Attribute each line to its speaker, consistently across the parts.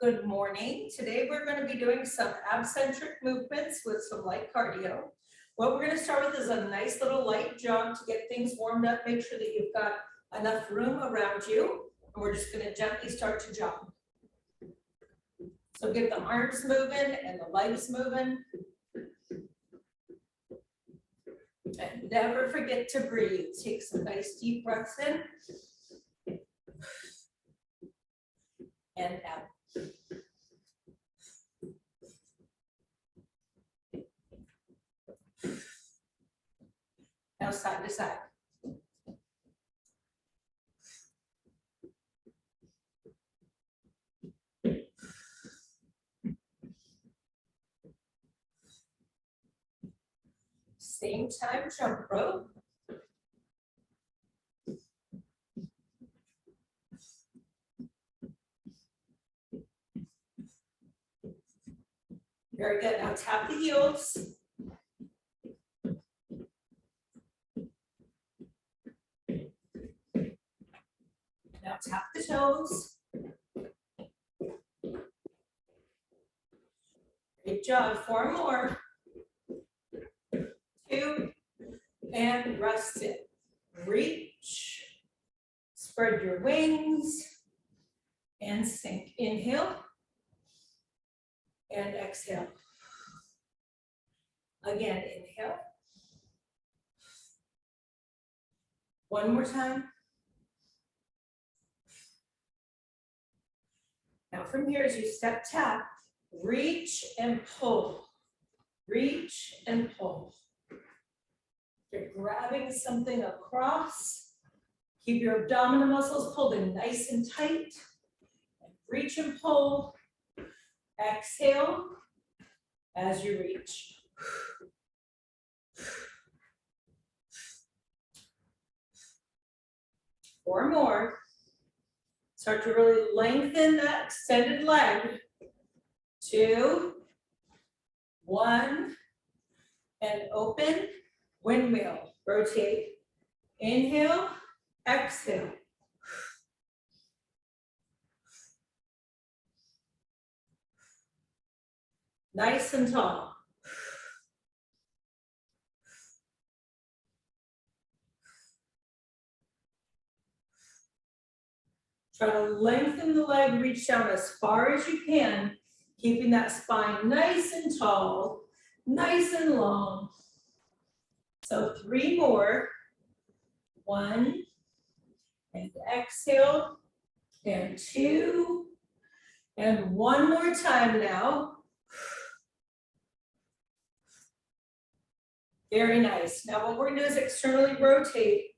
Speaker 1: Good morning. Today we're going to be doing some abcentric movements with some light cardio. What we're going to start with is a nice little light jog to get things warmed up. Make sure that you've got enough room around you. And we're just going to gently start to jog. So get the arms moving and the legs moving. And never forget to breathe. Take some nice deep breaths in and out. Now side to side. Same time jump rope. Very good. Now tap the heels. Now tap the toes. Good job. 4 more. 2 and rest it. Reach. Spread your wings and sink. Inhale and exhale. Again, inhale. One more time. Now from here, as you step tap, reach and pull. Reach and pull. You're grabbing something across. Keep your abdominal muscles pulled in nice and tight. And reach and pull. Exhale as you reach. Four more. Start to really lengthen that extended leg. 2, 1, and open. Windmill. Rotate. Inhale, exhale. Nice and tall. Try to lengthen the leg, reach down as far as you can, keeping that spine nice and tall, nice and long. So 3 more. 1, and exhale, and 2, and 1 more time now. Very nice. Now what we're going to do is externally rotate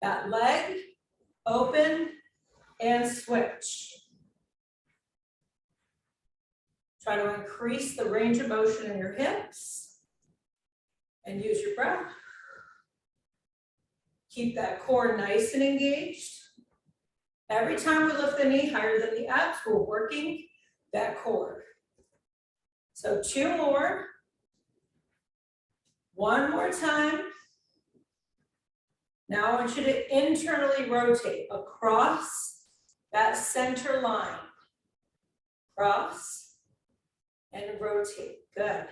Speaker 1: that leg, open, and switch. Try to increase the range of motion in your hips and use your breath. Keep that core nice and engaged. Every time we lift the knee higher than the abs, we're working that core. So 2 more. 1 more time. Now I want you to internally rotate across that center line. Cross and rotate. Good.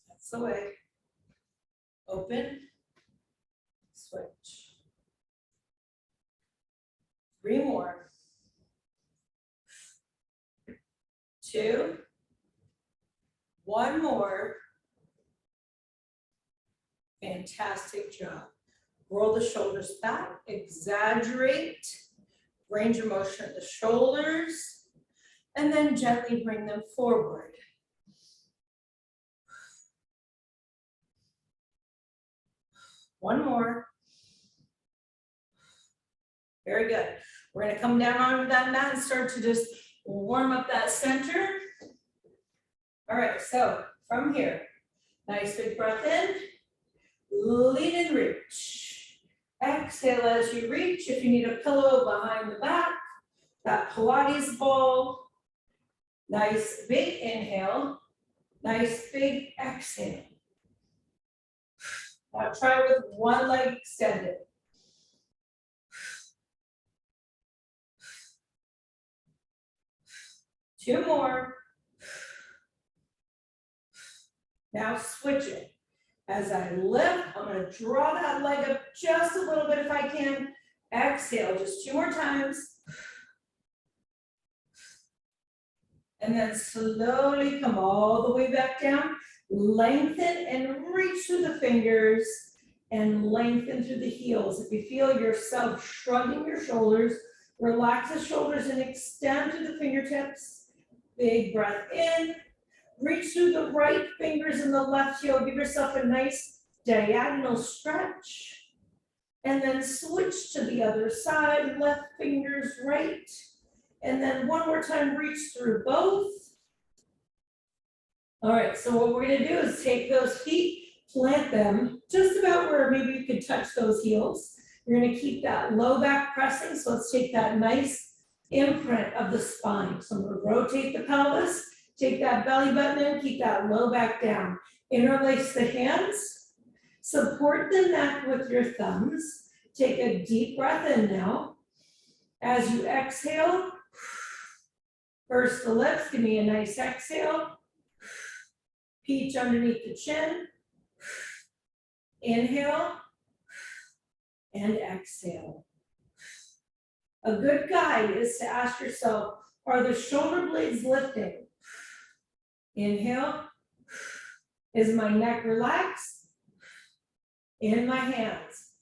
Speaker 1: That's the way. Open, switch. 3 more. 2. 1 more. Fantastic job. Roll the shoulders back, exaggerate range of motion at the shoulders, and then gently bring them forward. One more. Very good. We're going to come down onto that mat and start to just warm up that center. All right, so from here, nice big breath in. Lean and reach. Exhale as you reach. If you need a pillow behind the back, that Pilates ball. Nice big inhale. Nice big exhale. Now try with one leg extended. 2 more. Now switch it. As I lift, I'm gonna draw that leg up just a little bit if I can. Exhale, just 2 more times. And then slowly come all the way back down. Lengthen and reach through the fingers and lengthen through the heels. If you feel yourself shrugging your shoulders, relax the shoulders and extend through the fingertips. Big breath in. Reach through the right fingers and the left heel. Give yourself a nice diagonal stretch. And then switch to the other side, left fingers right. And then one more time, reach through both. All right, so what we're gonna do is take those feet, plant them just about where maybe you could touch those heels. You're gonna keep that low back pressing, so let's take that nice imprint of the spine. So I'm gonna rotate the pelvis, take that belly button in, keep that low back down. Interlace the hands, support the neck with your thumbs. Take a deep breath in now. As you exhale, purse the lips, give me a nice exhale. Peach underneath the chin. Inhale and exhale. A good guide is to ask yourself, are the shoulder blades lifting? Inhale. Is my neck relaxed? In my hands.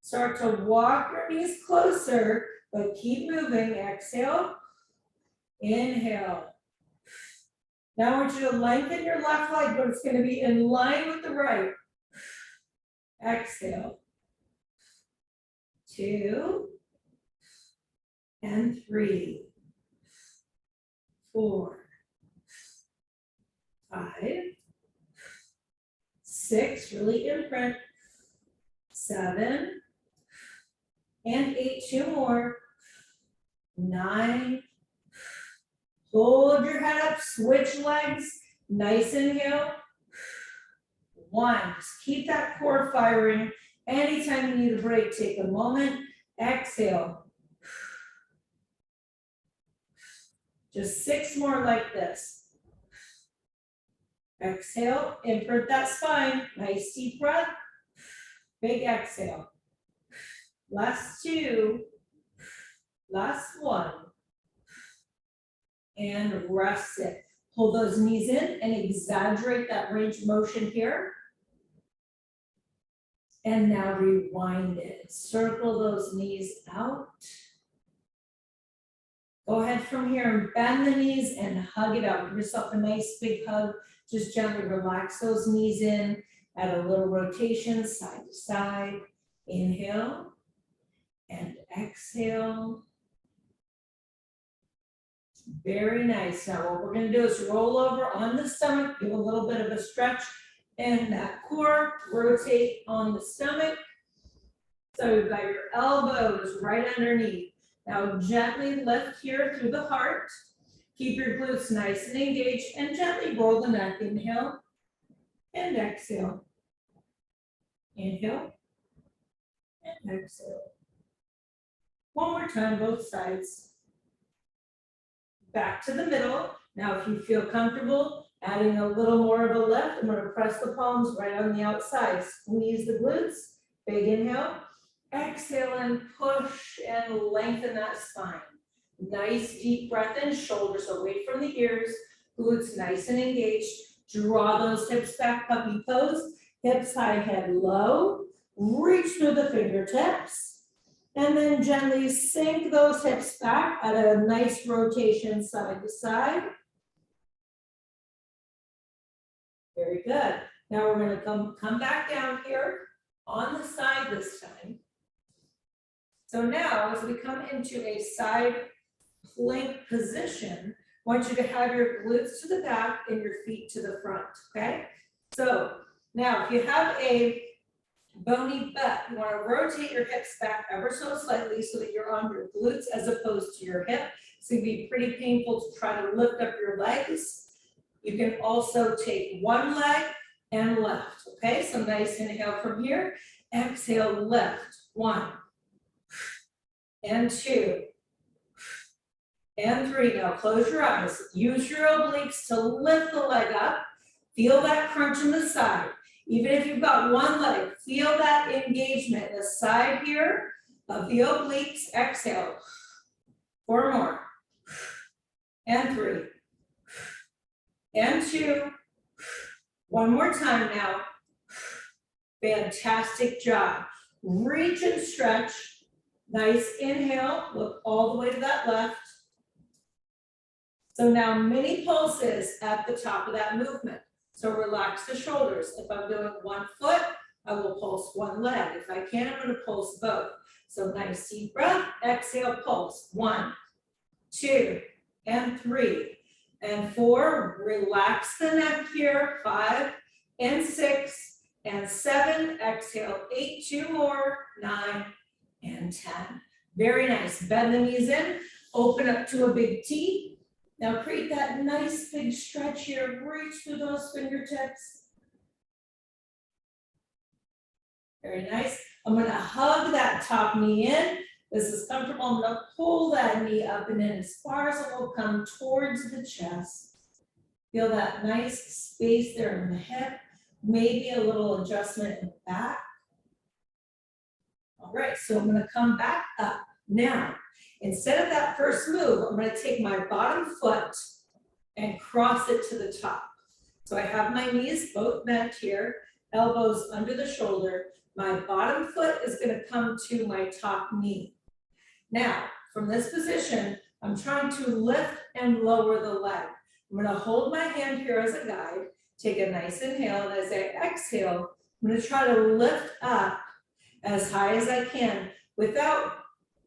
Speaker 1: Start to walk your knees closer, but keep moving. Exhale. Inhale. Now I want you to lengthen your left leg, but it's going to be in line with the right. Exhale. 2 and 3, 4, 5, 6, really imprint. 7 and 8, 2 more. 9. Hold your head up, switch legs. Nice inhale. 1. Just keep that core firing. Anytime you need a break, take a moment. Exhale. Just 6 more like this. Exhale, imprint that spine. Nice deep breath. Big exhale. Last 2. Last 1. And rest it. Pull those knees in and exaggerate that range of motion here. And now rewind it. Circle those knees out. Go ahead from here and bend the knees and hug it out. Give yourself a nice big hug. Just gently relax those knees in. Add a little rotation side to side. Inhale and exhale. Very nice. Now what we're going to do is roll over on the stomach, give a little bit of a stretch in that core, rotate on the stomach. So you've got your elbows right underneath. Now gently lift here through the heart. Keep your glutes nice and engaged and gently roll the neck. Inhale and exhale. Inhale and exhale. One more time, both sides. Back to the middle. Now, if you feel comfortable adding a little more of a lift, I'm going to press the palms right on the outside. Squeeze the glutes. Big inhale. Exhale and push and lengthen that spine. Nice deep breath in, shoulders away from the ears. Glutes nice and engaged. Draw those hips back, puppy pose. Hips high, head low. Reach through the fingertips. And then gently sink those hips back at a nice rotation side to side. Very good. Now we're going to come back down here on the side this time. So now as we come into a side plank position, I want you to have your glutes to the back and your feet to the front, okay? So now if you have a bony butt, you want to rotate your hips back ever so slightly so that you're on your glutes as opposed to your hip. It's going to be pretty painful to try to lift up your legs. You can also take one leg and left, okay? So nice inhale from here. Exhale, lift. 1 and 2 and 3. Now close your eyes. Use your obliques to lift the leg up. Feel that crunch in the side. Even if you've got one leg, feel that engagement in the side here of the obliques. Exhale. 4 more. And 3. And 2. One more time now. Fantastic job. Reach and stretch. Nice inhale. Look all the way to that left. So now mini pulses at the top of that movement. So relax the shoulders. If I'm doing one foot, I will pulse one leg. If I can, I'm going to pulse both. So nice deep breath. Exhale, pulse. 1, 2, and 3, and 4. Relax the neck here. 5, and 6, and 7. Exhale, 8, 2 more, 9, and 10. Very nice. Bend the knees in. Open up to a big T. Now create that nice big stretch here. Reach through those fingertips. Very nice. I'm going to hug that top knee in. This is comfortable. I'm going to pull that knee up and in as far as it will come towards the chest. Feel that nice space there in the hip. Maybe a little adjustment in the back. All right, so I'm going to come back up. Now, instead of that first move, I'm going to take my bottom foot and cross it to the top. So I have my knees both bent here, elbows under the shoulder. My bottom foot is going to come to my top knee. Now, from this position, I'm trying to lift and lower the leg. I'm going to hold my hand here as a guide, take a nice inhale, and as I exhale, I'm going to try to lift up as high as I can without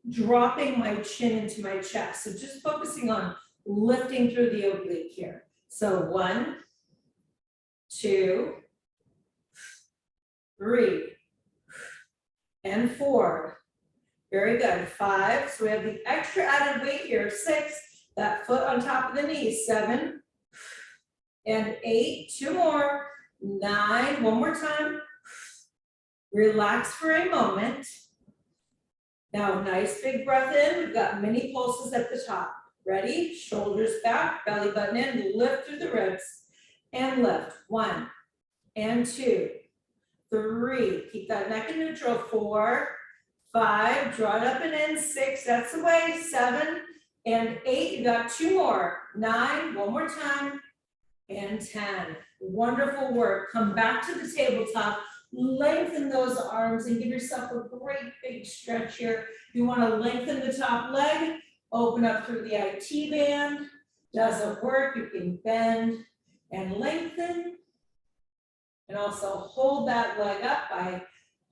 Speaker 1: dropping my chin into my chest. So just focusing on lifting through the oblique here. So 1, 2, 3, and 4. Very good. 5. So we have the extra added weight here. 6. That foot on top of the knee. 7, and 8. 2 more. 9. One more time. Relax for a moment. Now, nice big breath in. We've got mini pulses at the top. Ready? Shoulders back, belly button in, lift through the ribs, and lift. 1, and 2, 3. Keep that neck in neutral. 4, 5. Draw it up and in. 6. That's the way. 7, and 8. You got 2 more. 9. One more time. And 10. Wonderful work. Come back to the tabletop. Lengthen those arms and give yourself a great big stretch here. You want to lengthen the top leg, open up through the IT band. Doesn't work, you can bend and lengthen. And also hold that leg up by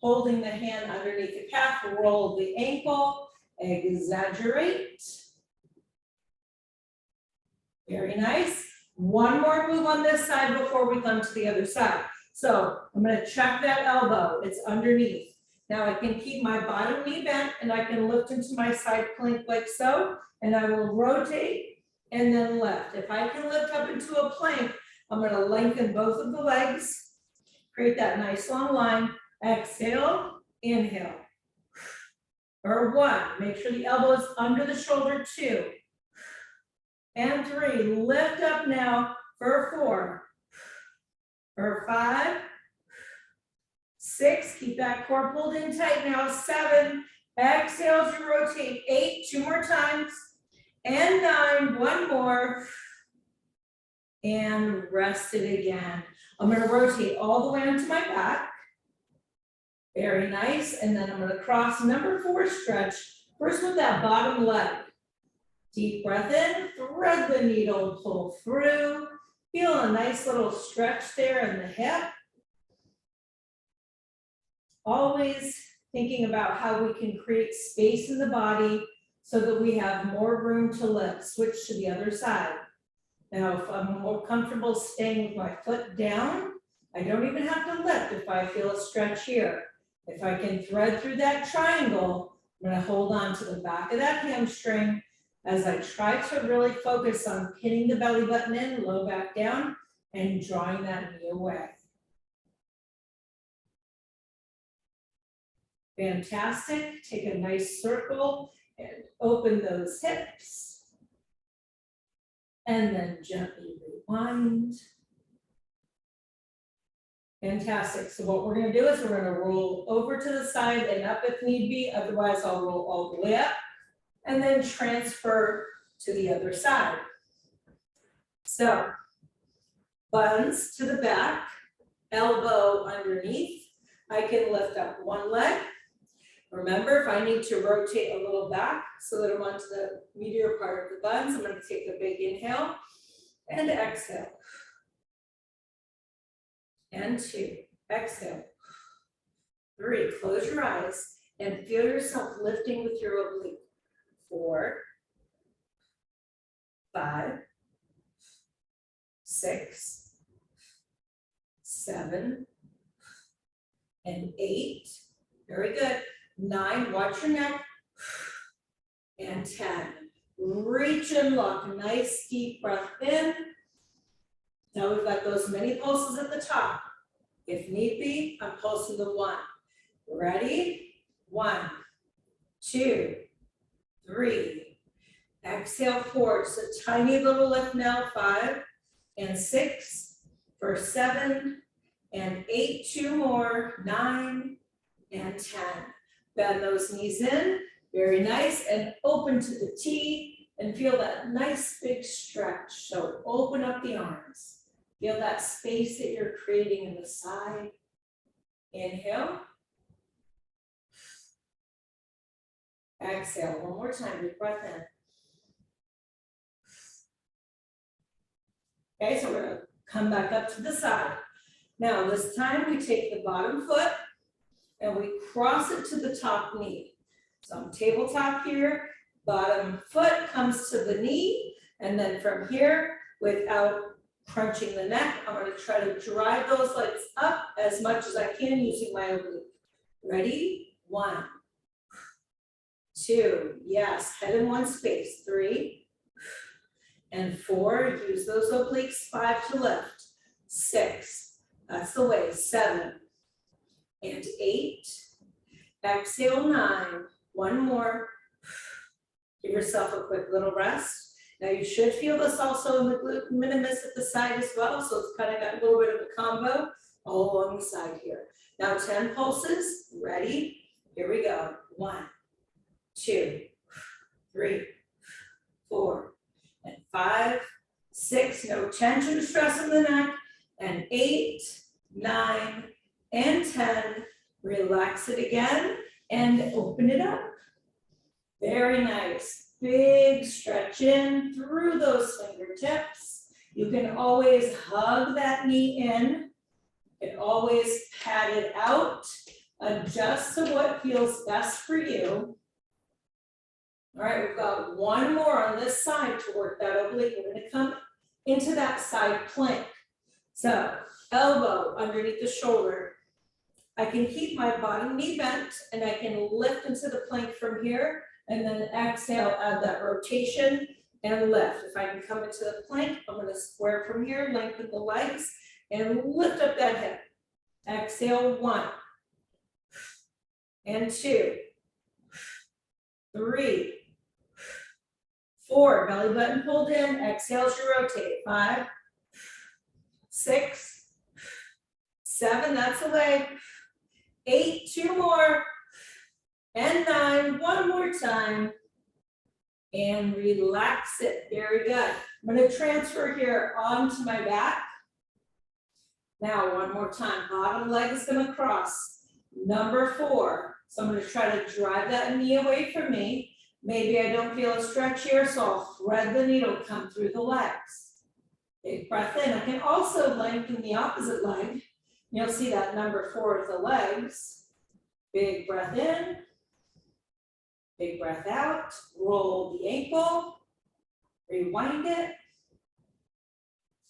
Speaker 1: holding the hand underneath the calf, roll the ankle, exaggerate. Very nice. One more move on this side before we come to the other side. So I'm going to check that elbow. It's underneath. Now I can keep my bottom knee bent and I can lift into my side plank like so. And I will rotate and then lift. If I can lift up into a plank, I'm going to lengthen both of the legs. Create that nice long line. Exhale, inhale. Or 1. Make sure the elbow is under the shoulder. 2. And 3. Lift up now for 4. For 5, 6, keep that core pulled in tight now. 7, exhale to rotate. 8, 2 more times. And 9, 1 more. And rest it again. I'm going to rotate all the way onto my back. Very nice. And then I'm going to cross number 4 stretch. First with that bottom leg. Deep breath in, thread the needle, pull through. Feel a nice little stretch there in the hip. Always thinking about how we can create space in the body so that we have more room to lift. Switch to the other side. Now, if I'm more comfortable staying with my foot down, I don't even have to lift if I feel a stretch here. If I can thread through that triangle, I'm going to hold on to the back of that hamstring as I try to really focus on pinning the belly button in, low back down, and drawing that knee away. Fantastic. Take a nice circle and open those hips. and then gently rewind. Fantastic. So what we're going to do is we're going to roll over to the side and up if need be. Otherwise, I'll roll all the way up and then transfer to the other side. So buns to the back, elbow underneath. I can lift up one leg. Remember, if I need to rotate a little back so that I'm onto the meatier part of the buns, I'm going to take a big inhale and exhale. And 2, exhale. 3, close your eyes and feel yourself lifting with your oblique. 4, 5, 6, 7, and 8. Very good. 9, watch your neck. And 10. Reach and lock. Nice deep breath in. Now we've got those many pulses at the top. If need be, I'm pulsing the 1. Ready? 1, 2, 3. Exhale, 4. Just a tiny little lift now. 5 and 6 for 7 and 8. 2 more. 9 and 10. Bend those knees in. Very nice. And open to the T and feel that nice big stretch. So open up the arms. Feel that space that you're creating in the side. Inhale. Exhale. One more time. Big breath in. Okay, so we're going to come back up to the side. Now, this time we take the bottom foot and we cross it to the top knee. So I'm tabletop here. Bottom foot comes to the knee. And then from here, without crunching the neck, I'm going to try to drive those legs up as much as I can using my oblique. Ready? 1, 2, yes, head in one space. 3 and 4, use those obliques. 5 to lift. 6, that's the way. 7 and 8. Exhale, 9. 1 more. Give yourself a quick little rest. Now you should feel this also in the glute minimus at the side as well. So it's kind of got a little bit of a combo all along the side here. Now 10 pulses. Ready? Here we go. 1, 2, 3, 4, and 5, 6. No tension or stress in the neck. And 8, 9, and 10. Relax it again and open it up. Very nice. Big stretch in through those fingertips. You can always hug that knee in. You can always pat it out. Adjust to what feels best for you. All right, we've got 1 more on this side to work that oblique. We're going to come into that side plank. So elbow underneath the shoulder. I can keep my bottom knee bent and I can lift into the plank from here. And then exhale, add that rotation and lift. If I can come into the plank, I'm going to square from here, lengthen the legs, and lift up that hip. Exhale, 1 and 2, 3, 4. Belly button pulled in. Exhale as you rotate. 5, 6, 7. That's the way. 8. 2 more. And 9, 1 more time, and relax it. Very good. I'm going to transfer here onto my back. Now, 1 more time. Bottom leg is going to cross. Number 4. So I'm going to try to drive that knee away from me. Maybe I don't feel a stretch here, so I'll thread the needle, come through the legs. Big breath in. I can also lengthen the opposite leg. You'll see that number 4 of the legs. Big breath in. Big breath out, roll the ankle, rewind it,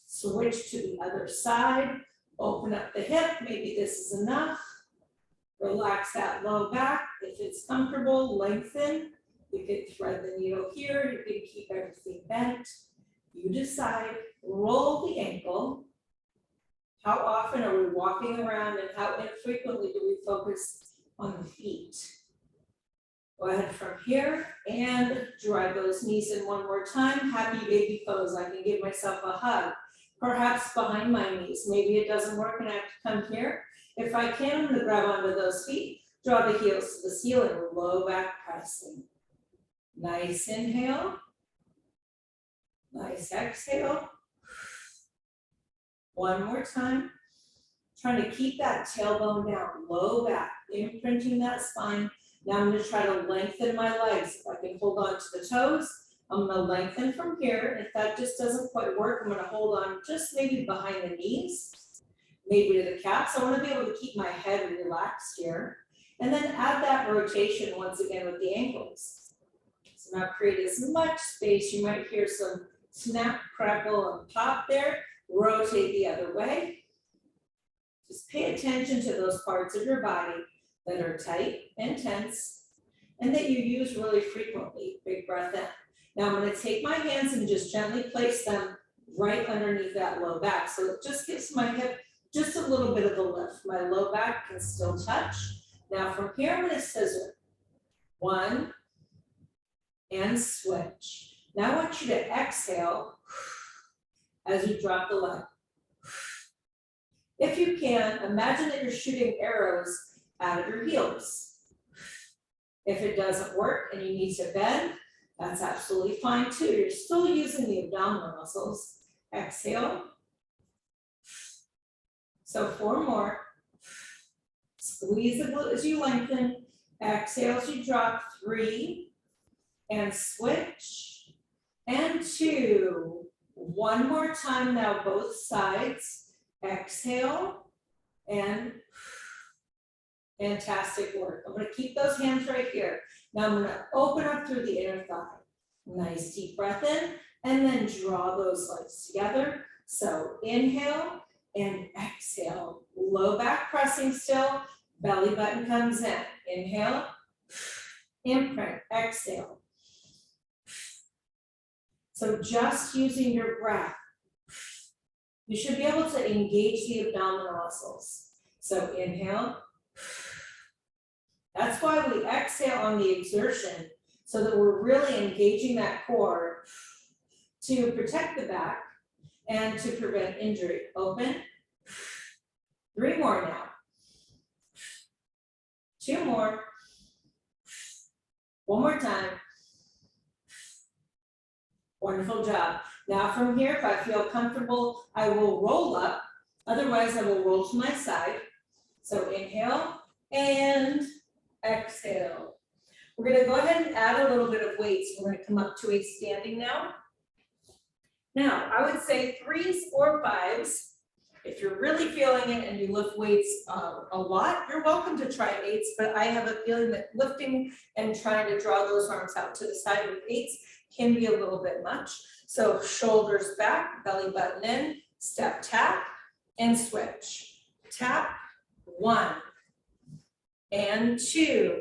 Speaker 1: switch to the other side, open up the hip, maybe this is enough, relax that low back, if it's comfortable, lengthen, you can thread the needle here, you can keep everything bent, you decide, roll the ankle. How often are we walking around and how infrequently do we focus on the feet? Go ahead from here and drive those knees in one more time. Happy baby pose. I can give myself a hug, perhaps behind my knees. Maybe it doesn't work and I have to come here. If I can, I'm gonna grab onto those feet, draw the heels to the ceiling, low back pressing. Nice inhale. Nice exhale. One more time. Trying to keep that tailbone down, low back, imprinting that spine. Now I'm gonna try to lengthen my legs. If I can hold on to the toes, I'm gonna lengthen from here. If that just doesn't quite work, I'm gonna hold on just maybe behind the knees, maybe to the calves. I wanna be able to keep my head relaxed here. And then add that rotation once again with the ankles. So now create as much space. You might hear some snap, crackle, and pop there. Rotate the other way. Just pay attention to those parts of your body that are tight and tense and that you use really frequently. Big breath in. Now I'm going to take my hands and just gently place them right underneath that low back. So it just gives my hip just a little bit of a lift. My low back can still touch. Now from here, I'm going to scissor. 1 and switch. Now I want you to exhale as you drop the leg. If you can, imagine that you're shooting arrows out of your heels. If it doesn't work and you need to bend, that's absolutely fine too. You're still using the abdominal muscles. Exhale. So 4 more. Squeeze the glute as you lengthen. Exhale as you drop. 3 and switch. And 2. One more time now, both sides. Exhale and fantastic work. I'm going to keep those hands right here. Now I'm going to open up through the inner thigh. Nice deep breath in and then draw those legs together. So inhale and exhale. Low back pressing still. Belly button comes in. Inhale, imprint, exhale. So just using your breath. You should be able to engage the abdominal muscles. So inhale. That's why we exhale on the exertion, so that we're really engaging that core to protect the back and to prevent injury. Open. 3 more now. 2 more. 1 more time. Wonderful job. Now from here, if I feel comfortable, I will roll up. Otherwise, I will roll to my side. So inhale and exhale. We're going to go ahead and add a little bit of weight. So we're going to come up to a standing now. Now, I would say 3s or 5s. If you're really feeling it and you lift weights a lot, you're welcome to try 8s, but I have a feeling that lifting and trying to draw those arms out to the side with 8s can be a little bit much. So shoulders back, belly button in, step tap, and switch. Tap, 1 and 2.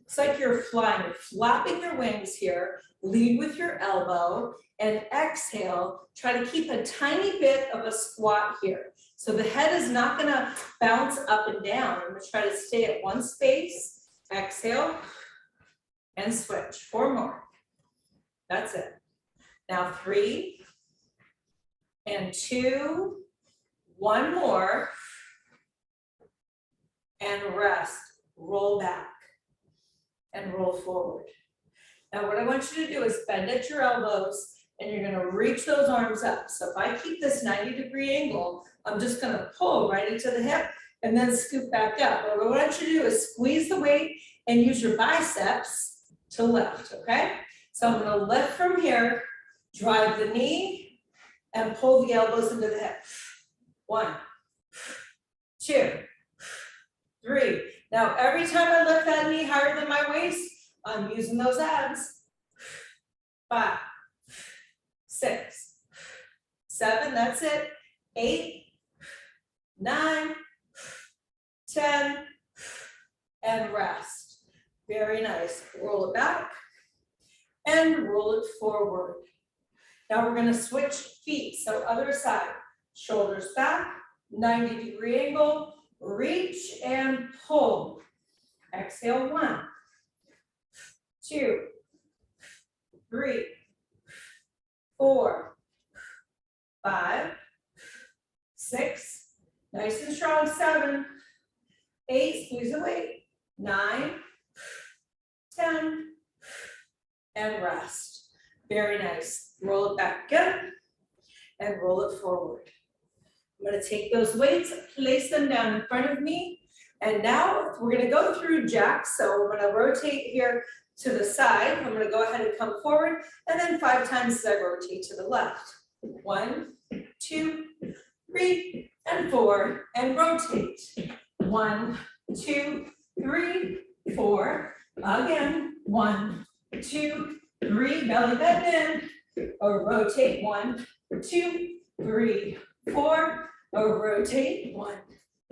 Speaker 1: It's like you're flying, you're flapping your wings here, lead with your elbow, and exhale, try to keep a tiny bit of a squat here. So the head is not gonna bounce up and down. I'm gonna try to stay at one space, exhale, and switch. 4 more. That's it. Now 3 and 2, 1 more, and rest. Roll back and roll forward. Now what I want you to do is bend at your elbows and you're gonna reach those arms up. So if I keep this 90-degree angle, I'm just gonna pull right into the hip and then scoop back up. But what I want you to do is squeeze the weight and use your biceps to lift, okay? So I'm gonna lift from here, drive the knee, and pull the elbows into the hip. 1, 2, 3. Now, every time I lift that knee higher than my waist, I'm using those abs. 5, 6, 7, that's it. 8, 9, 10, and rest. Very nice. Roll it back and roll it forward. Now we're going to switch feet. So other side, shoulders back, 90-degree angle, reach and pull. Exhale, 1, 2, 3, 4, 5, 6, nice and strong, 7, 8, squeeze the weight, 9, 10, and rest. Very nice. Roll it back up and roll it forward. I'm going to take those weights, place them down in front of me, and now we're going to go through jacks. So I'm going to rotate here to the side. I'm going to go ahead and come forward, and then 5 times as I rotate to the left. 1, 2, 3, and 4, and rotate. 1, 2, 3, 4. Again, 1, 2, 3, belly bend in, or rotate. 1, 2, 3, 4, or rotate. 1,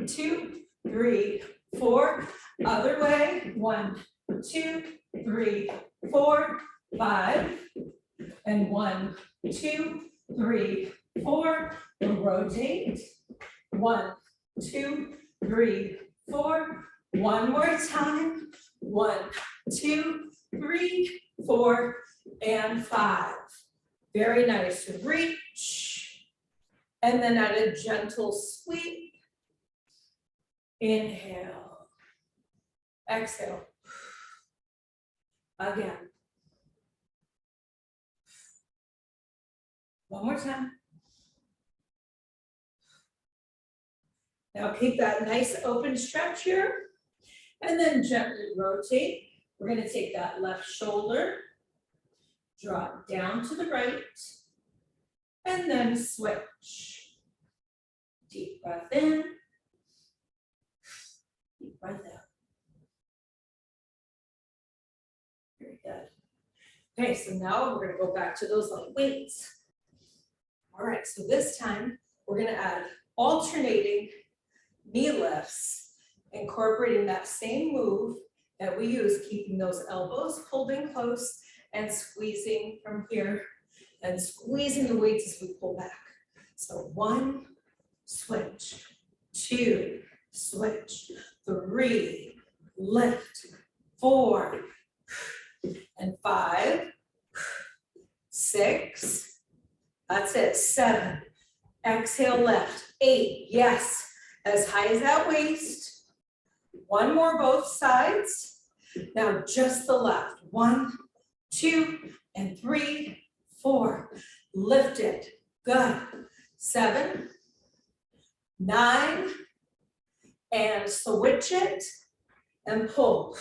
Speaker 1: 2, 3, 4. Other way. 1, 2, 3, 4, 5, and 1, 2, 3, 4. Rotate. 1, 2, 3, 4. One more time. 1, 2, 3, 4, and 5. Very nice. Reach. And then at a gentle sweep. Inhale. Exhale. Again. One more time. Now keep that nice open stretch here. And then gently rotate. We're going to take that left shoulder, drop down to the right, and then switch. Deep breath in, deep breath out. Very good. Okay, so now we're going to go back to those light weights. All right, so this time we're going to add alternating knee lifts, incorporating that same move that we use, keeping those elbows pulled in close and squeezing from here and squeezing the weights as we pull back. So 1, switch, 2, switch, 3, lift, 4, and 5, 6, that's it, 7, exhale, lift, 8, yes, as high as that waist. One more both sides. Now just the left. 1, 2, and 3, 4. Lift it. Good. 7, 9, and switch it and pull.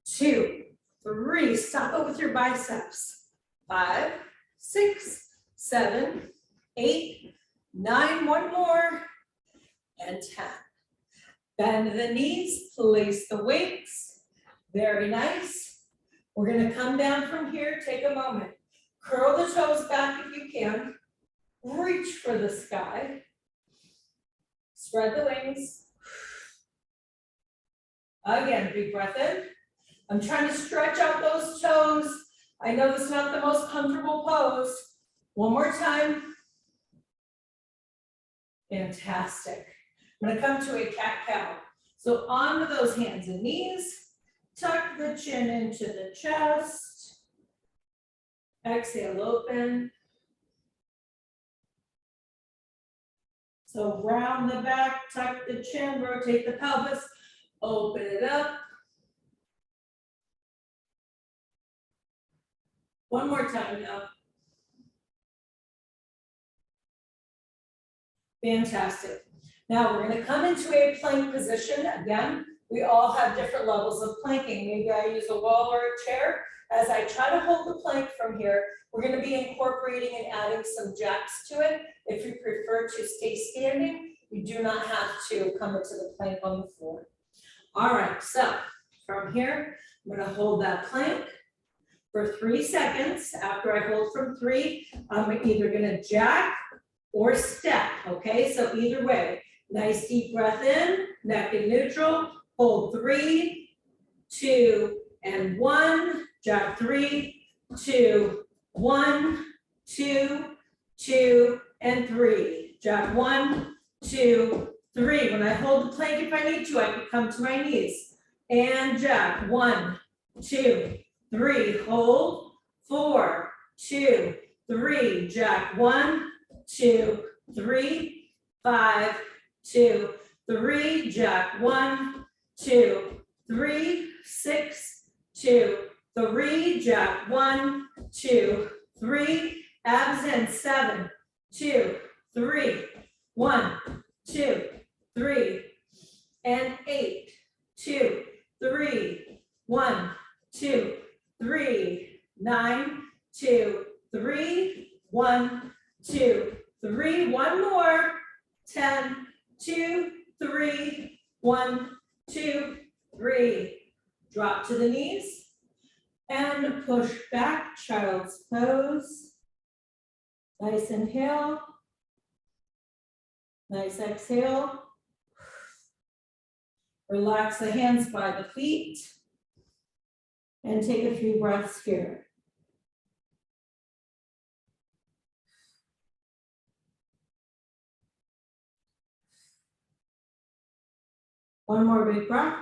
Speaker 1: 2, 3. Stop it with your biceps. 5, 6, 7, 8, 9. One more. And 10. Bend the knees, place the weights. Very nice. We're going to come down from here, take a moment. Curl the toes back if you can. Reach for the sky. Spread the wings. Again, big breath in. I'm trying to stretch out those toes. I know this is not the most comfortable pose. One more time. Fantastic. I'm going to come to a cat-cow. So onto those hands and knees. Tuck the chin into the chest. Exhale, open. So round the back, tuck the chin, rotate the pelvis, open it up. One more time now. Fantastic. Now we're going to come into a plank position. Again, we all have different levels of planking. Maybe I use a wall or a chair. As I try to hold the plank from here, we're going to be incorporating and adding some jacks to it. If you prefer to stay standing, you do not have to come into the plank on the floor. All right, so from here, I'm going to hold that plank for 3 seconds. After I hold from 3, I'm either going to jack or step, okay? So either way, nice deep breath in, neck in neutral, hold 3, 2, and 1, jack 3, 2, 1, 2, 2, and 3, jack 1, 2, 3. When I hold the plank, if I need to, I can come to my knees and jack 1, 2, 3, hold, 4, 2, 3, jack, 1, 2, 3, 5, 2, 3, jack, 1, 2, 3, 6, 2, 3, jack, 1, 2, 3, abs in, 7, 2, 3, 1, 2, 3, and 8, 2, 3, 1, 2, 3, 9, 2, 3, 1, 2, 3, one more, 10, 2, 3, 1, 2, 3. Drop to the knees and push back, child's pose. Nice inhale. Nice exhale. Relax the hands by the feet and take a few breaths here. One more big breath.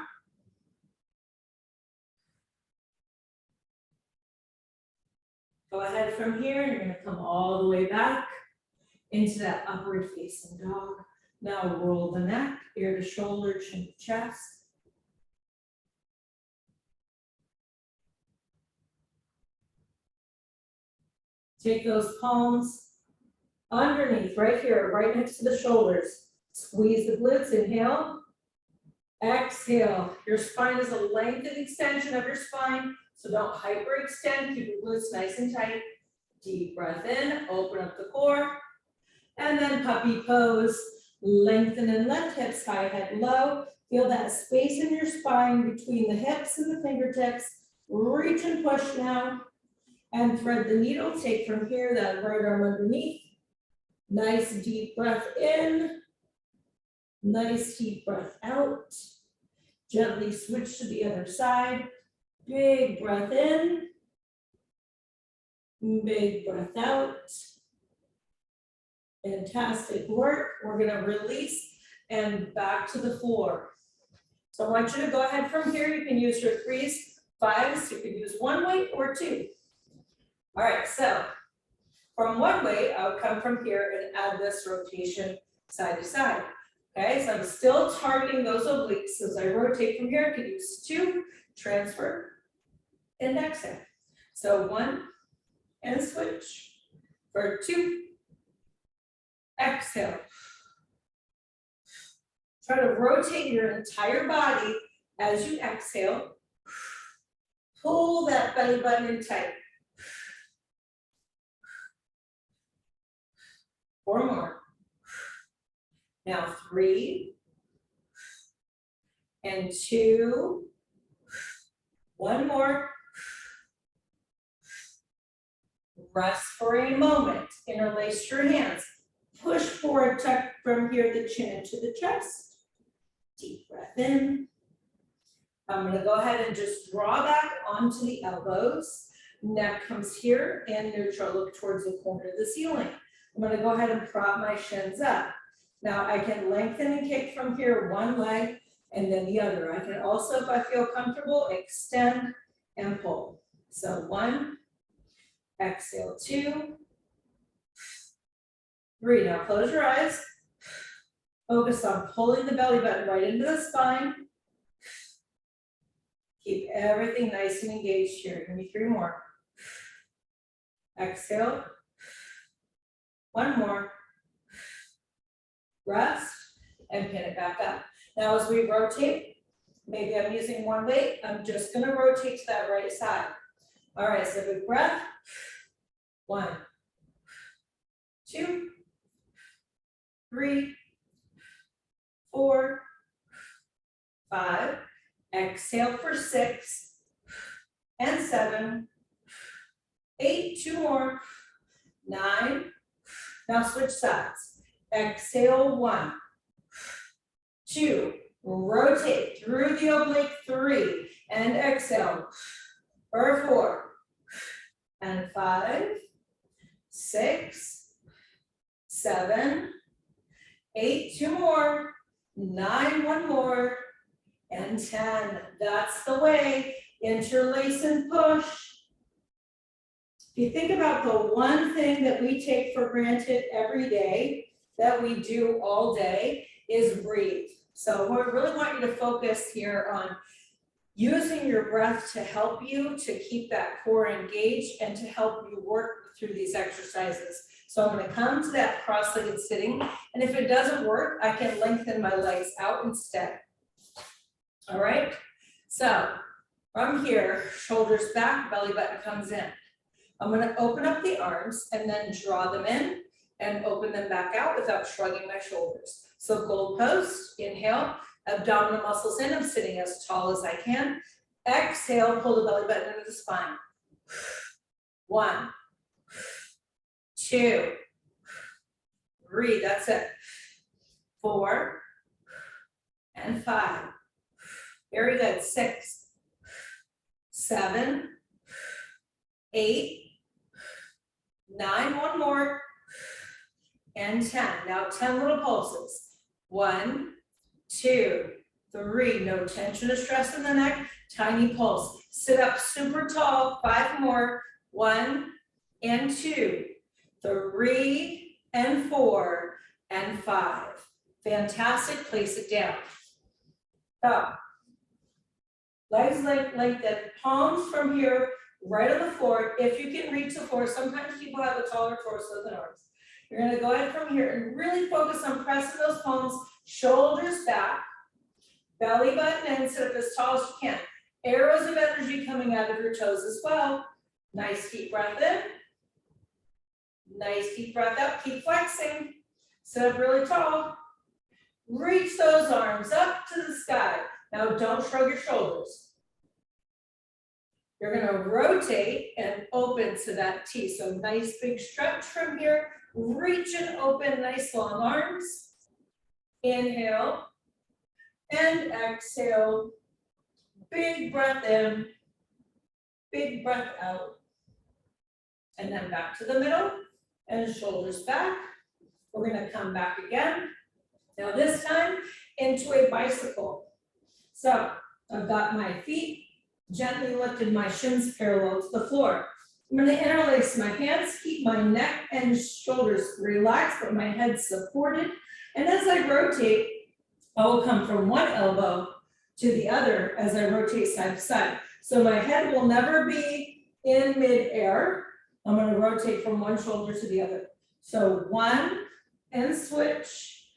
Speaker 1: Go ahead from here, you're gonna come all the way back into that upward facing dog. Now roll the neck, ear to shoulder, chin to chest. Take those palms underneath, right here, right next to the shoulders. Squeeze the glutes, inhale. Exhale, your spine is a lengthened extension of your spine, so don't hyperextend, keep your glutes nice and tight. Deep breath in, open up the core, and then puppy pose. Lengthen and lift, hips high, head low. Feel that space in your spine between the hips and the fingertips. Reach and push now, and thread the needle. Take from here that right arm underneath. Nice deep breath in. Nice deep breath out. Gently switch to the other side. Big breath in. Big breath out. Fantastic work. We're going to release and back to the floor. So I want you to go ahead from here. You can use your 3s, 5s. You can use one weight or 2. All right, so from one weight, I'll come from here and add this rotation side to side. Okay, so I'm still targeting those obliques. As I rotate from here, I can use 2, transfer, and exhale. So 1, and switch. For 2, exhale. Try to rotate your entire body as you exhale. Pull that belly button in tight. 4 more. Now 3, and 2, 1 more. Rest for a moment. Interlace your hands. Push forward, tuck from here the chin into the chest. Deep breath in. I'm going to go ahead and just draw back onto the elbows. Neck comes here and neutral. Look towards the corner of the ceiling. I'm going to go ahead and prop my shins up. Now I can lengthen and kick from here one leg and then the other. I can also, if I feel comfortable, extend and pull. So 1, exhale 2, 3. Now close your eyes. Focus on pulling the belly button right into the spine. Keep everything nice and engaged here. Give me 3 more. Exhale. 1 more. Rest and pin it back up. Now as we rotate, maybe I'm using 1 weight, I'm just going to rotate to that right side. All right, so big breath. 1, 2, 3, 4, 5. Exhale for 6 and 7, 8, 2 more, 9. Now switch sides. Exhale 1, 2, rotate through the oblique 3, and exhale for 4, and 5, 6, 7, 8, 2 more, 9, 1 more, and 10. That's the way. interlace and push. If you think about the one thing that we take for granted every day, that we do all day, is breathe. So we really want you to focus here on using your breath to help you to keep that core engaged and to help you work through these exercises. So I'm gonna come to that cross-legged sitting, and if it doesn't work, I can lengthen my legs out instead. All right, so from here, shoulders back, belly button comes in. I'm gonna open up the arms and then draw them in and open them back out without shrugging my shoulders. So gold post, inhale, abdominal muscles in, I'm sitting as tall as I can. Exhale, pull the belly button into the spine. 1, 2, 3, that's it. 4, and 5. Very good, 6, 7, 8, 9, one more, and 10. Now 10 little pulses. 1, 2, 3, no tension or stress in the neck, tiny pulse. Sit up super tall, 5 more, 1 and 2, 3 and 4 and 5. Fantastic, place it down. So, legs lengthened, palms from here, right on the floor. If you can reach the floor, sometimes people have a taller torso than ours. You're gonna go ahead from here and really focus on pressing those palms, shoulders back, belly button in, sit up as tall as you can. Arrows of energy coming out of your toes as well. Nice deep breath in. Nice deep breath out, keep flexing. Sit up really tall. Reach those arms up to the sky. Now don't shrug your shoulders. You're gonna rotate and open to that T. So nice big stretch from here. Reach and open, nice long arms. Inhale and exhale. Big breath in, big breath out. And then back to the middle and shoulders back. We're gonna come back again. Now this time into a bicycle. So I've got my feet gently lifted, my shins parallel to the floor. I'm gonna interlace my hands, keep my neck and shoulders relaxed, but my head supported. And as I rotate, I will come from one elbow to the other as I rotate side to side. So my head will never be in midair. I'm gonna rotate from one shoulder to the other. So 1 and switch,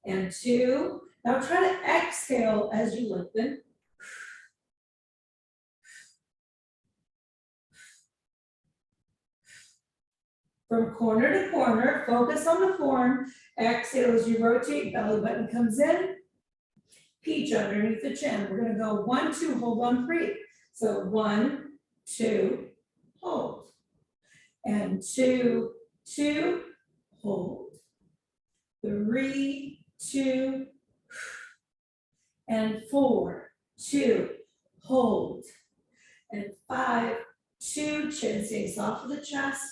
Speaker 1: and 2. Now try to exhale as you lengthen. From corner to corner, focus on the form. Exhale as you rotate, belly button comes in. Peach underneath the chin. We're gonna go 1, 2, hold on, 3. So 1, 2, hold. And 2, 2, hold. 3, 2, and 4, 2, hold. And 5, 2, chin stays off of the chest.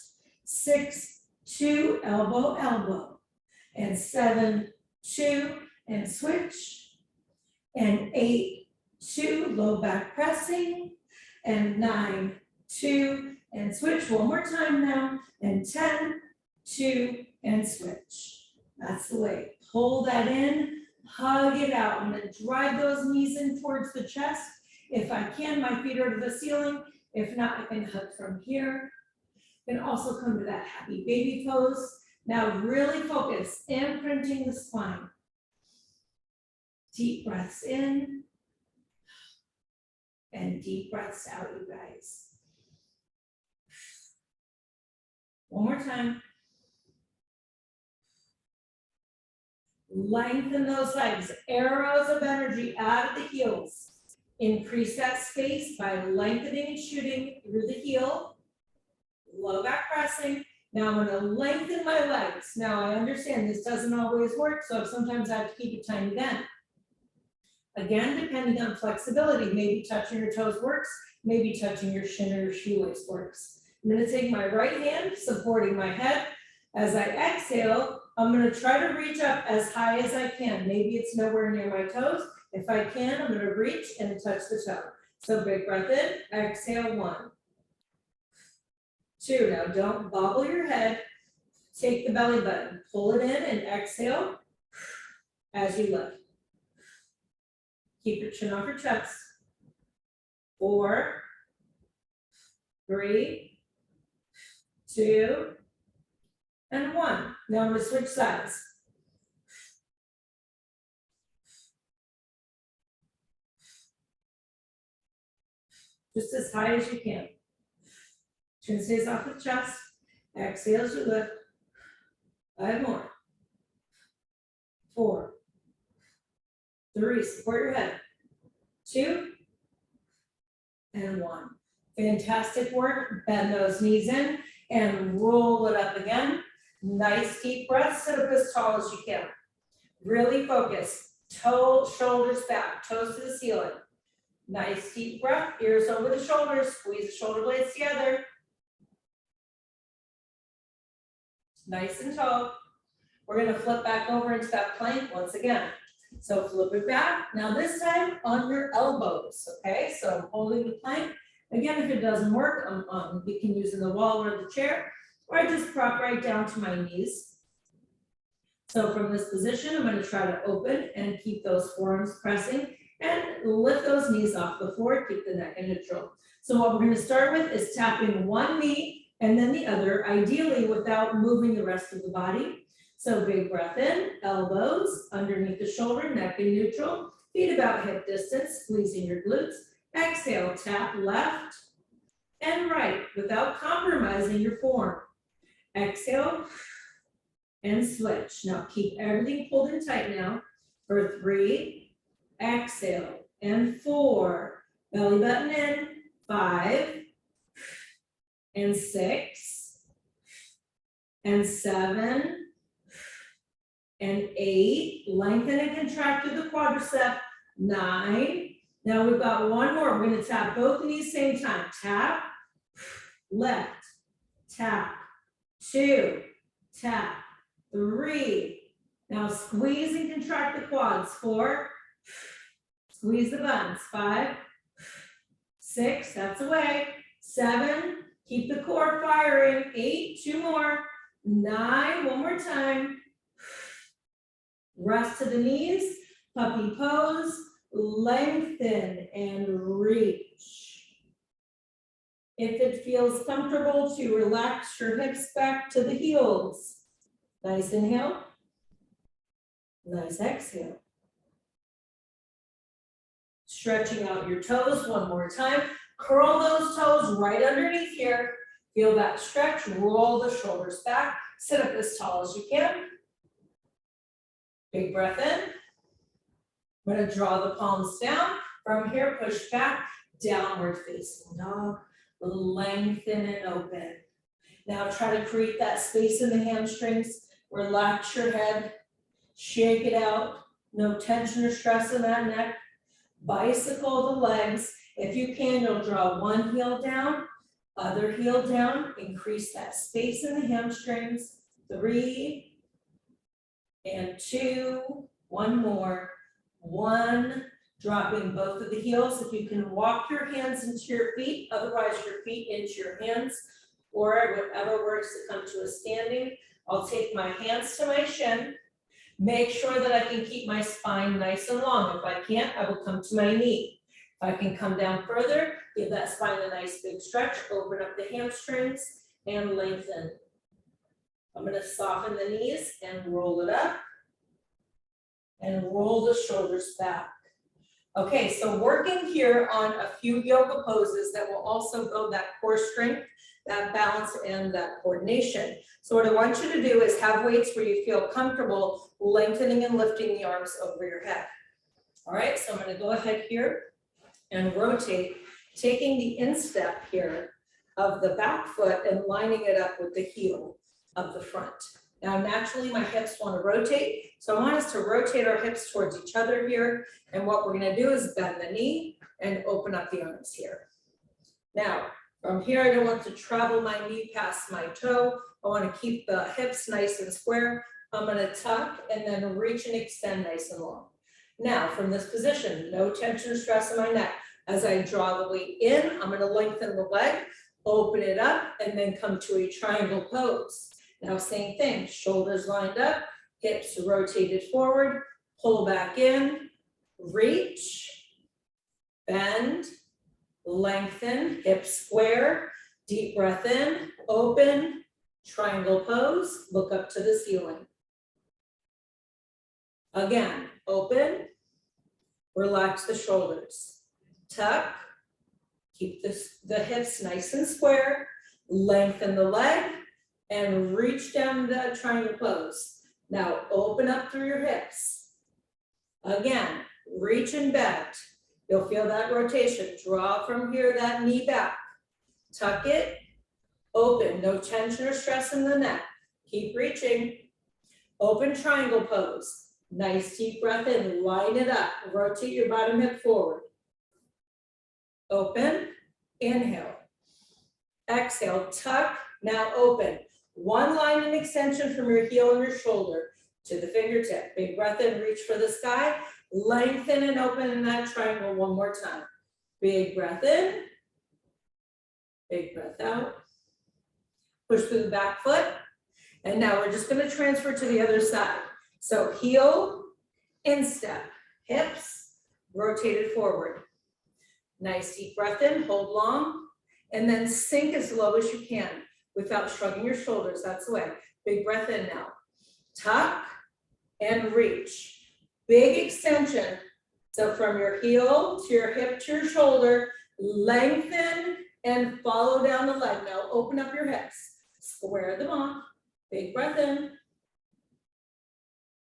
Speaker 1: 6, 2, elbow, elbow. And 7, 2, and switch. And 8, 2, low back pressing. And 9, 2, and switch. One more time now. And 10, 2, and switch. That's the way. Pull that in, hug it out. I'm gonna drive those knees in towards the chest. If I can, my feet are to the ceiling. If not, I can hug from here. Can also come to that happy baby pose. Now really focus, imprinting the spine. Deep breaths in and deep breaths out, you guys. One more time. Lengthen those legs, arrows of energy out of the heels. Increase that space by lengthening and shooting through the heel. Low back pressing. Now I'm gonna lengthen my legs. Now I understand this doesn't always work, so sometimes I have to keep it tiny bent. Again, depending on flexibility, maybe touching your toes works, maybe touching your shin or your shoelace works. I'm gonna take my right hand, supporting my head. As I exhale, I'm gonna try to reach up as high as I can. Maybe it's nowhere near my toes. If I can, I'm gonna reach and touch the toe. So big breath in, exhale, 1, 2. Now don't bobble your head. Take the belly button, pull it in and exhale as you lift. Keep your chin off your chest. 4, 3, 2, and 1. Now I'm going to switch sides. Just as high as you can. Chin stays off the chest. Exhale as you lift. 5 more. 4, 3, support your head. 2, and 1. Fantastic work. Bend those knees in and roll it up again. Nice deep breath. Sit up as tall as you can. Really focus. Shoulders back, toes to the ceiling. Nice deep breath. Ears over the shoulders. Squeeze the shoulder blades together. Nice and tall. We're going to flip back over into that plank once again. So flip it back. Now this time on your elbows, okay? So I'm holding the plank. Again, if it doesn't work, we can use in the wall or the chair, or I just prop right down to my knees. So from this position, I'm going to try to open and keep those forearms pressing and lift those knees off the floor, keep the neck in neutral. So what we're going to start with is tapping one knee and then the other, ideally without moving the rest of the body. So big breath in, elbows underneath the shoulder, neck in neutral, feet about hip distance, squeezing your glutes. Exhale, tap left and right without compromising your form. Exhale and switch. Now keep everything pulled in tight now for 3, exhale, and 4, belly button in, 5, and 6, and 7, and 8, lengthen and contract through the quadricep, 9. Now we've got one more. We're going to tap both knees same time. Tap, left, tap, 2, tap, 3. Now squeeze and contract the quads. 4, squeeze the buns. 5, 6, that's away. 7, keep the core firing. 8, 2 more. 9, one more time. Rest to the knees, puppy pose, lengthen and reach. If it feels comfortable to relax your hips back to the heels. Nice inhale, nice exhale. Stretching out your toes one more time. Curl those toes right underneath here. Feel that stretch, roll the shoulders back. Sit up as tall as you can. Big breath in. I'm going to draw the palms down. From here, push back, downward facing dog. Lengthen and open. Now try to create that space in the hamstrings. Relax your head. Shake it out. No tension or stress in that neck. Bicycle the legs. If you can, you'll draw one heel down, other heel down. Increase that space in the hamstrings. 3, and 2, one more, 1, dropping both of the heels. If you can walk your hands into your feet, otherwise your feet into your hands, or whatever works to come to a standing. I'll take my hands to my shin, make sure that I can keep my spine nice and long. If I can't, I will come to my knee. If I can come down further, give that spine a nice big stretch, open up the hamstrings and lengthen. I'm going to soften the knees and roll it up and roll the shoulders back. Okay, so working here on a few yoga poses that will also build that core strength, that balance, and that coordination. So what I want you to do is have weights where you feel comfortable lengthening and lifting the arms over your head. All right, so I'm going to go ahead here and rotate, taking the instep here of the back foot and lining it up with the heel of the front. Now naturally my hips want to rotate, so I want us to rotate our hips towards each other here, and what we're going to do is bend the knee and open up the arms here. Now from here I don't want to travel my knee past my toe. I want to keep the hips nice and square. I'm going to tuck and then reach and extend nice and long. Now from this position, no tension or stress in my neck. As I draw the weight in, I'm gonna lengthen the leg, open it up, and then come to a triangle pose. Now, same thing, shoulders lined up, hips rotated forward, pull back in, reach, bend, lengthen, hips square, deep breath in, open, triangle pose, look up to the ceiling. Again, open, relax the shoulders, tuck, keep the hips nice and square, lengthen the leg, and reach down the triangle pose. Now open up through your hips. Again, reach and bend. You'll feel that rotation. Draw from here, that knee back. Tuck it, open, no tension or stress in the neck. Keep reaching. Open triangle pose. Nice deep breath in, line it up. Rotate your bottom hip forward. Open, inhale. Exhale, tuck, now open. One line in extension from your heel and your shoulder to the fingertip. Big breath in, reach for the sky. Lengthen and open in that triangle one more time. Big breath in. Big breath out. Push through the back foot. And now we're just going to transfer to the other side. So heel, instep, hips, rotated forward. Nice deep breath in, hold long, and then sink as low as you can without shrugging your shoulders. That's the way. Big breath in now. Tuck and reach. Big extension. So from your heel to your hip to your shoulder, lengthen and follow down the leg. Now open up your hips. Square them off. Big breath in.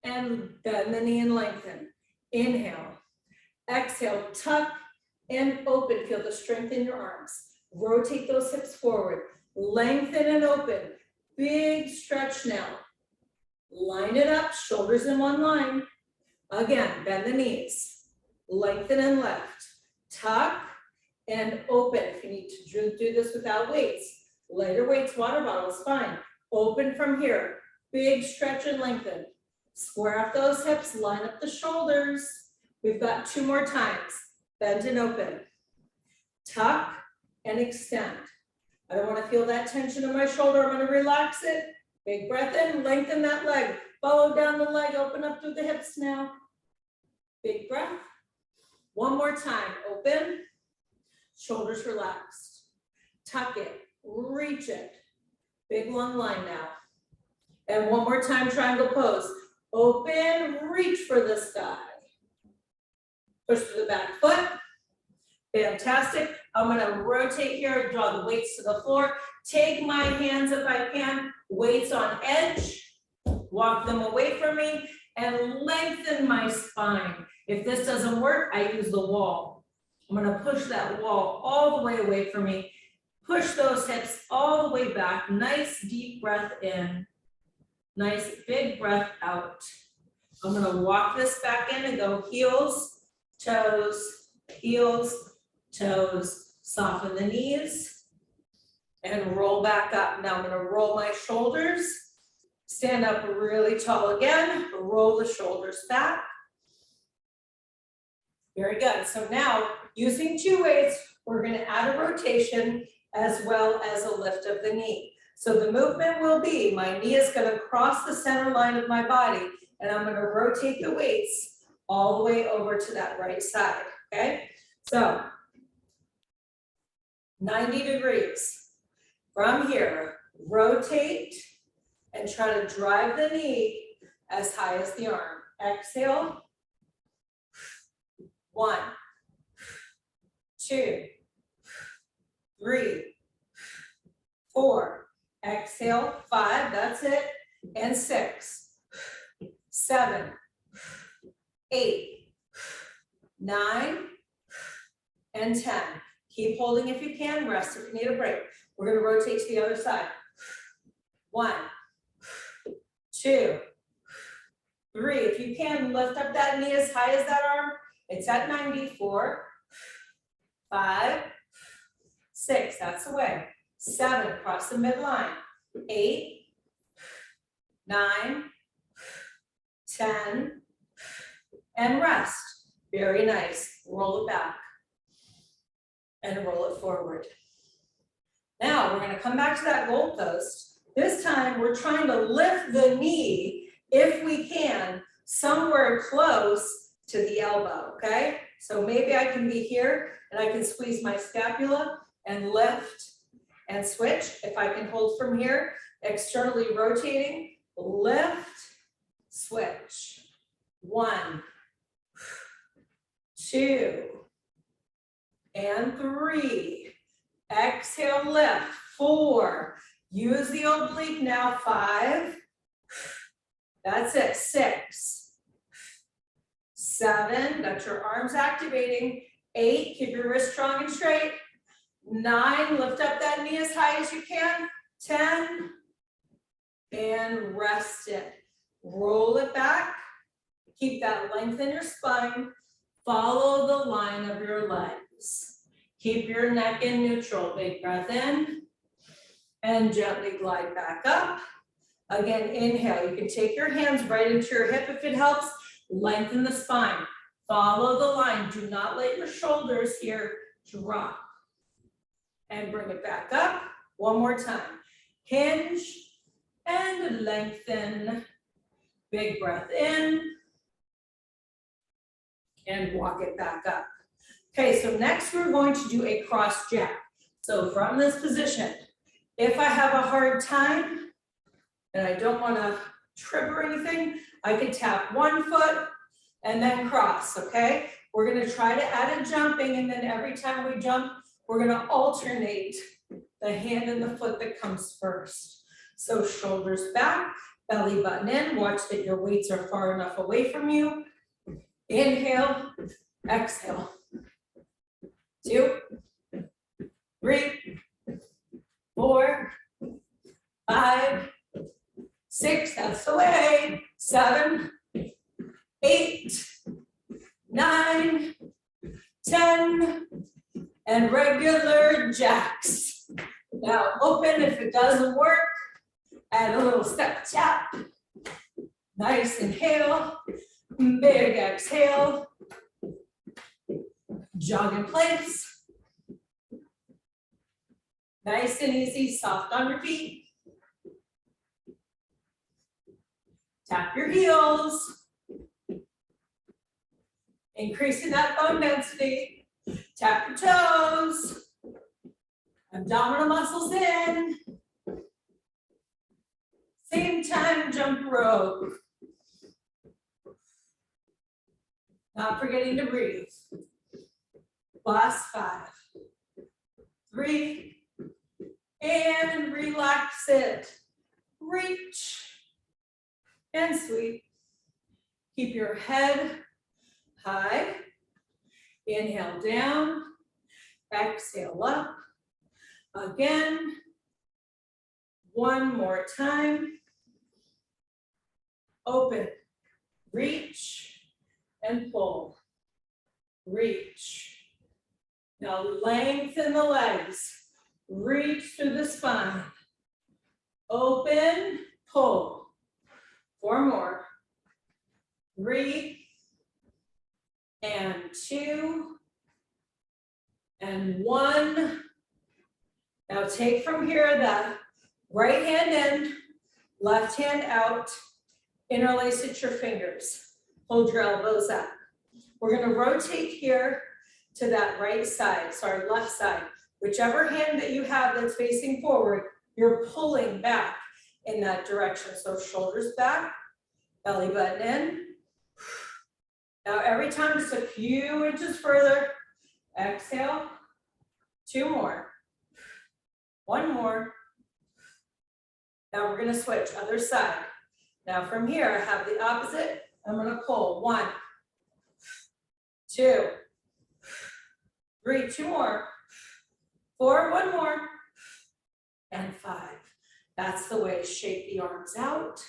Speaker 1: And bend the knee and lengthen. Inhale. Exhale, tuck and open. Feel the strength in your arms. Rotate those hips forward. Lengthen and open. Big stretch now. Line it up, shoulders in one line. Again, bend the knees. Lengthen and left. Tuck and open. If you need to do this without weights, lighter weights, water bottles, fine. Open from here. Big stretch and lengthen. Square up those hips, line up the shoulders. We've got 2 more times. Bend and open. Tuck and extend. I don't want to feel that tension in my shoulder. I'm going to relax it. Big breath in, lengthen that leg. Follow down the leg, open up through the hips now. Big breath. One more time, open. Shoulders relaxed. Tuck it, reach it. Big long line now. And one more time, triangle pose. Open, reach for the sky. Push through the back foot. Fantastic. I'm gonna rotate here, draw the weights to the floor. Take my hands, if I can, weights on edge. Walk them away from me and lengthen my spine. If this doesn't work, I use the wall. I'm gonna push that wall all the way away from me. Push those hips all the way back. Nice deep breath in. Nice big breath out. I'm gonna walk this back in and go heels, toes, heels, toes. Soften the knees and roll back up. Now I'm gonna roll my shoulders. Stand up really tall again. Roll the shoulders back. Very good. So now using 2 weights, we're gonna add a rotation as well as a lift of the knee. So the movement will be, my knee is gonna cross the center line of my body and I'm gonna rotate the weights all the way over to that right side, okay? So 90 degrees. From here, rotate and try to drive the knee as high as the arm. Exhale. 1, 2, 3, 4. Exhale, 5, that's it. And 6, 7, 8, 9, and 10. Keep holding if you can, rest if you need a break. We're gonna rotate to the other side. 1, 2, 3. If you can, lift up that knee as high as that arm. It's at 90. 4, 5, 6, that's the way. 7, across the midline. 8, 9, 10, and rest. Very nice. Roll it back. and roll it forward. Now we're gonna come back to that goalpost. This time we're trying to lift the knee, if we can, somewhere close to the elbow, okay? So maybe I can be here and I can squeeze my scapula and lift and switch. If I can hold from here, externally rotating, lift, switch. 1, 2, and 3. Exhale, lift. 4. Use the oblique now. 5. That's it. 6. 7. Got your arms activating. 8. Keep your wrist strong and straight. 9. Lift up that knee as high as you can. 10. And rest it. Roll it back. Keep that length in your spine. Follow the line of your legs. Keep your neck in neutral. Big breath in. And gently glide back up. Again, inhale. You can take your hands right into your hip if it helps. Lengthen the spine. Follow the line. Do not let your shoulders here drop. And bring it back up. One more time. Hinge and lengthen. Big breath in. And walk it back up. Okay, so next we're going to do a cross jab. So from this position, if I have a hard time and I don't want to trip or anything, I could tap one foot and then cross, okay? We're going to try to add a jumping, and then every time we jump, we're going to alternate the hand and the foot that comes first. So shoulders back, belly button in. Watch that your weights are far enough away from you. Inhale, exhale. 2, 3, 4, 5, 6, that's the way. 7, 8, 9, 10, and regular jacks. Now open. If it doesn't work, add a little step tap. Nice inhale, big exhale. Jog in place. Nice and easy, soft on your feet. Tap your heels. Increasing that bone density. Tap your toes. Abdominal muscles in. Same time, jump rope. Not forgetting to breathe. Last 5, 3, and relax it. Reach and sweep. Keep your head high. Inhale down, exhale up. Again, one more time. Open, reach, and pull. Reach. Now lengthen the legs. Reach through the spine. Open, pull. 4 more. 3, and 2, and 1. Now take from here the right hand in, left hand out, interlace at your fingers. Hold your elbows up. We're going to rotate here to that right side, sorry, left side. Whichever hand that you have that's facing forward, you're pulling back in that direction. So shoulders back, belly button in. Now every time, just a few inches further. Exhale. 2 more. 1 more. Now we're going to switch, other side. Now from here, I have the opposite. I'm going to pull. 1, 2, 3, 2 more. 4, 1 more, and 5. That's the way. Shake the arms out.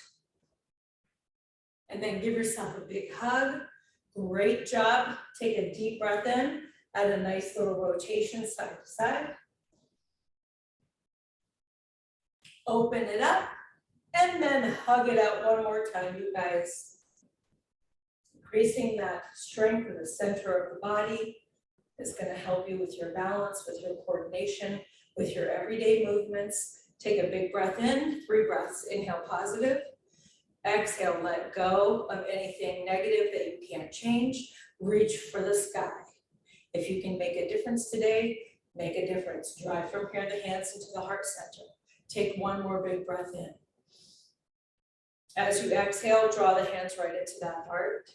Speaker 1: And then give yourself a big hug. Great job. Take a deep breath in. Add a nice little rotation side to side. Open it up. And then hug it out one more time, you guys. Increasing that strength in the center of the body. It's gonna help you with your balance, with your coordination, with your everyday movements. Take a big breath in, 3 breaths. Inhale, positive. Exhale, let go of anything negative that you can't change. Reach for the sky. If you can make a difference today, make a difference. Drive from here the hands into the heart center. Take 1 more big breath in. As you exhale, draw the hands right into that heart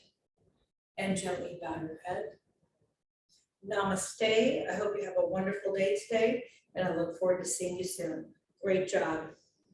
Speaker 1: and gently bow your head. Namaste. I hope you have a wonderful day today, and I look forward to seeing you soon. Great job.